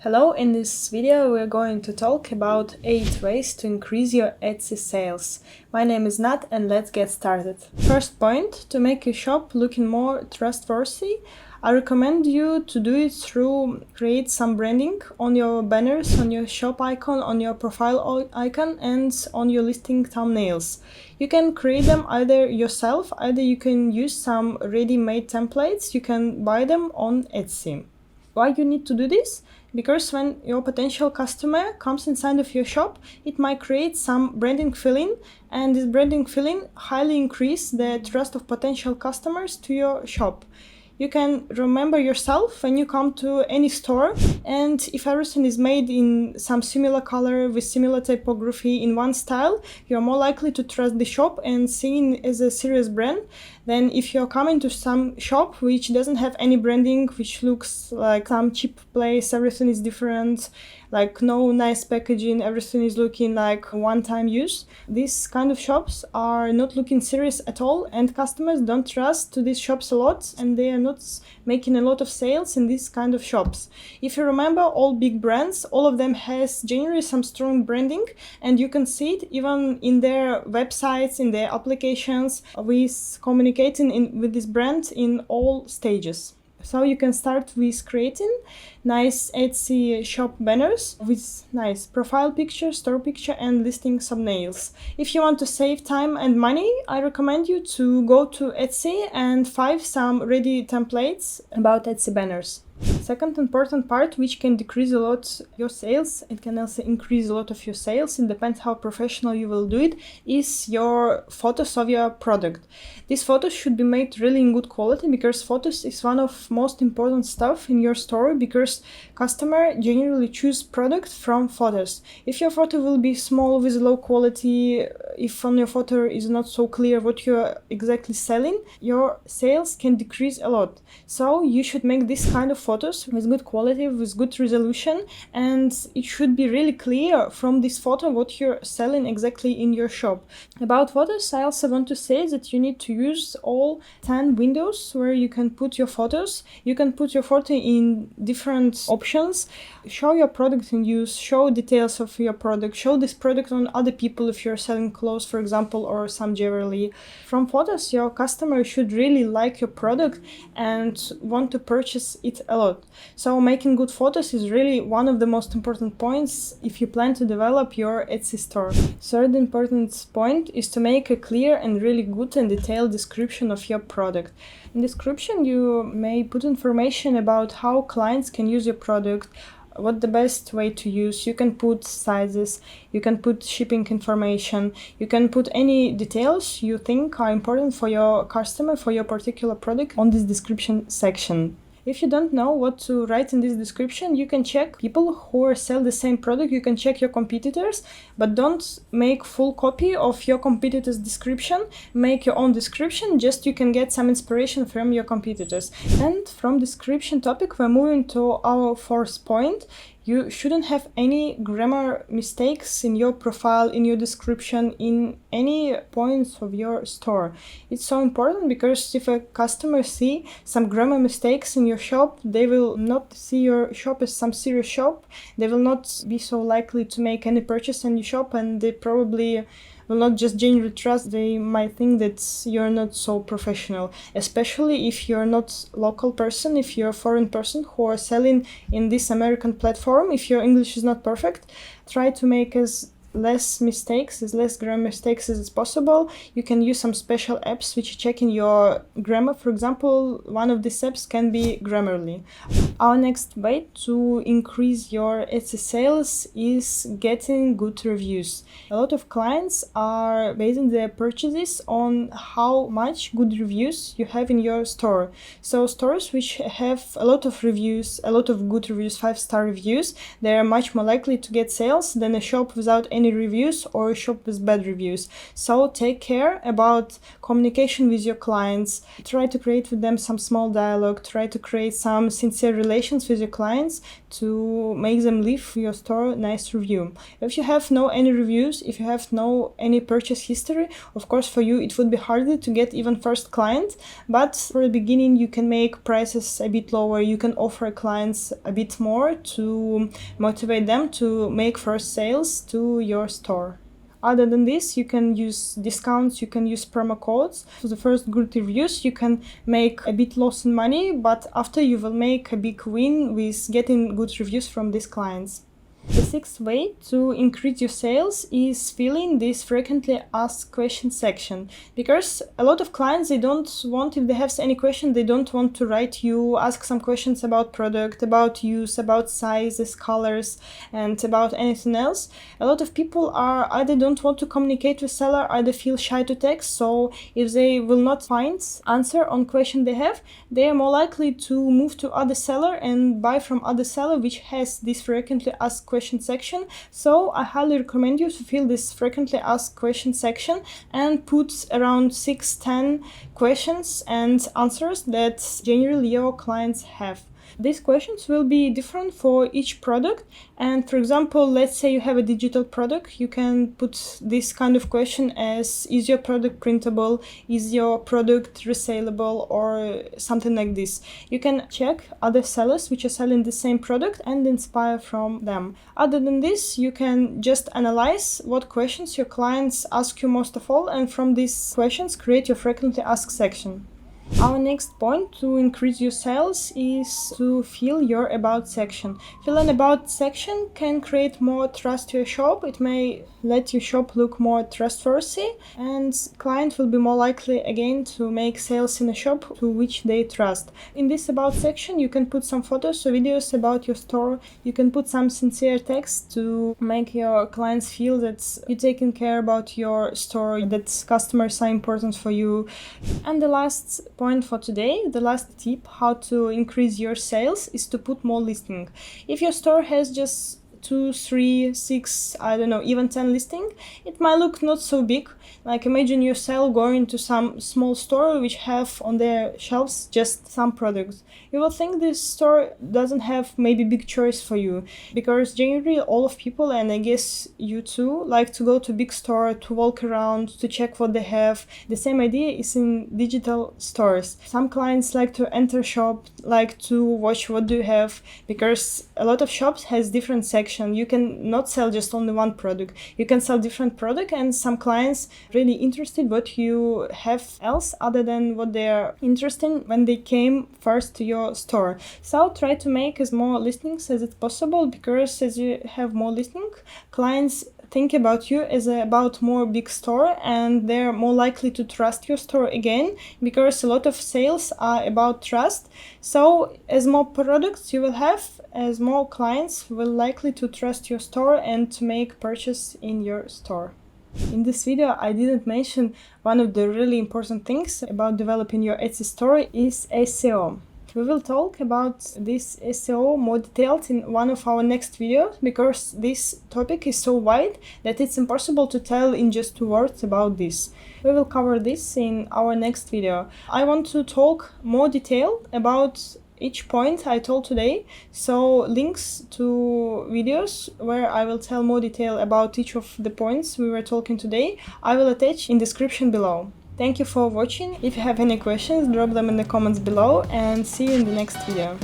Hello, in this video we're going to talk about 8 ways to increase your Etsy sales. My name is Nat and let's get started. First point, to make your shop looking more trustworthy, I recommend you to do it through create some branding on your banners, on your shop icon, on your profile icon and on your listing thumbnails. You can create them either yourself, either you can use some ready-made templates, you can buy them on Etsy. Why you need to do this? Because when your potential customer comes inside of your shop, it might create some branding feeling, and this branding feeling highly increase the trust of potential customers to your shop. You can remember yourself when you come to any store, and if everything is made in some similar color with similar typography in one style, you're more likely to trust the shop and see it as a serious brand than if you're coming to some shop which doesn't have any branding, which looks like some cheap place, everything is different, like no nice packaging, everything is looking like one-time use. These kind of shops are not looking serious at all, and customers don't trust to these shops a lot, and they are not making a lot of sales in these kind of shops. If you remember, all big brands, all of them has generally some strong branding, and you can see it even in their websites, in their applications, with communicating with this brand in all stages. So you can start with creating nice Etsy shop banners with nice profile picture, store picture and listing thumbnails. If you want to save time and money, I recommend you to go to Etsy and find some ready templates about Etsy banners. Second important part, which can decrease a lot your sales, it can also increase a lot of your sales, it depends how professional you will do it, is your photos of your product. These photos should be made really in good quality, because photos is one of most important stuff in your store, because customer generally choose product from photos. If your photo will be small with low quality, if on your photo is not so clear what you're exactly selling, your sales can decrease a lot. So you should make this kind of photos with good quality, with good resolution, and it should be really clear from this photo what you're selling exactly in your shop. About photos, I also want to say that you need to use all 10 windows where you can put your photos. You can put your photo in different options, show your product in use, show details of your product, show this product on other people if you're selling clothes, for example, or some jewelry. From photos, your customer should really like your product and want to purchase it a lot. So making good photos is really one of the most important points if you plan to develop your Etsy store. Third important point is to make a clear and really good and detailed description of your product. In description, you may put information about how clients can use your product, what the best way to use. You can put sizes, you can put shipping information, you can put any details you think are important for your customer, for your particular product on this description section. If you don't know what to write in this description, you can check people who sell the same product, you can check your competitors, but don't make full copy of your competitors' description, make your own description, just you can get some inspiration from your competitors. And from description topic, we're moving to our fourth point. You shouldn't have any grammar mistakes in your profile, in your description, in any points of your store. It's so important, because if a customer see some grammar mistakes in your shop, they will not see your shop as some serious shop. They will not be so likely to make any purchase in your shop, and they probably will not just genuinely trust. They might think that you're not so professional, especially if you're not local person, if you're a foreign person who are selling in this American platform. If your English is not perfect, try to make as less mistakes, as less grammar mistakes as possible. You can use some special apps which check in your grammar. For example, one of these apps can be Grammarly. Our next way to increase your Etsy sales is getting good reviews. A lot of clients are basing their purchases on how much good reviews you have in your store. So stores which have a lot of reviews, a lot of good reviews, 5-star reviews, they are much more likely to get sales than a shop without any reviews or a shop with bad reviews. So take care about communication with your clients. Try to create with them some small dialogue. Try to create some sincere relations with your clients to make them leave your store nice review. If you have no any reviews, if you have no any purchase history, of course for you it would be harder to get even first client, but for the beginning you can make prices a bit lower, you can offer clients a bit more to motivate them to make first sales to your store. Other than this, you can use discounts, you can use promo codes. For the first good reviews, you can make a bit loss in money, but after you will make a big win with getting good reviews from these clients. The sixth way to increase your sales is filling this frequently asked questions section, because a lot of clients, they don't want, if they have any question, they don't want to write you, ask some questions about product, about use, about sizes, colors, and about anything else. A lot of people are either don't want to communicate with seller, either feel shy to text, so if they will not find answer on question they have, they are more likely to move to other seller and buy from other seller which has this frequently asked question section. So I highly recommend you to fill this frequently asked question section and put around 6-10 questions and answers that generally your clients have. These questions will be different for each product, and for example, let's say you have a digital product, you can put this kind of question as, is your product printable, is your product resellable, or something like this. You can check other sellers which are selling the same product and inspire from them. Other than this, you can just analyze what questions your clients ask you most of all, and from these questions create your frequently asked section. Our next point to increase your sales is to fill your about section. Fill an about section can create more trust to your shop. It may let your shop look more trustworthy, and client will be more likely again to make sales in a shop to which they trust. In this about section, you can put some photos or videos about your store. You can put some sincere text to make your clients feel that you're taking care about your store, that customers are important for you. And the last point for today, the last tip how to increase your sales is to put more listing. If your store has just 2, 3, 6, I don't know, even 10 listing, it might look not so big. Like imagine yourself going to some small store which have on their shelves just some products. You will think this store doesn't have maybe big choice for you, because generally all of people, and I guess you too, like to go to big store, to walk around, to check what they have. The same idea is in digital stores. Some clients like to enter shop, like to watch what do you have, because a lot of shops has different sections. You can not sell just only one product. You can sell different product, and some clients really interested what you have else other than what they are interested in when they came first to your store. So try to make as more listings as it's possible, because as you have more listings, clients think about you as about more big store, and they're more likely to trust your store again, because a lot of sales are about trust. So as more products you will have, as more clients will likely to trust your store and to make purchase in your store. In this video, I didn't mention one of the really important things about developing your Etsy store is SEO. We will talk about this SEO more detailed in one of our next videos, because this topic is so wide that it's impossible to tell in just 2 words about this. We will cover this in our next video. I want to talk more detail about each point I told today, so links to videos where I will tell more detail about each of the points we were talking today, I will attach in description below. Thank you for watching. If you have any questions, drop them in the comments below, and see you in the next video.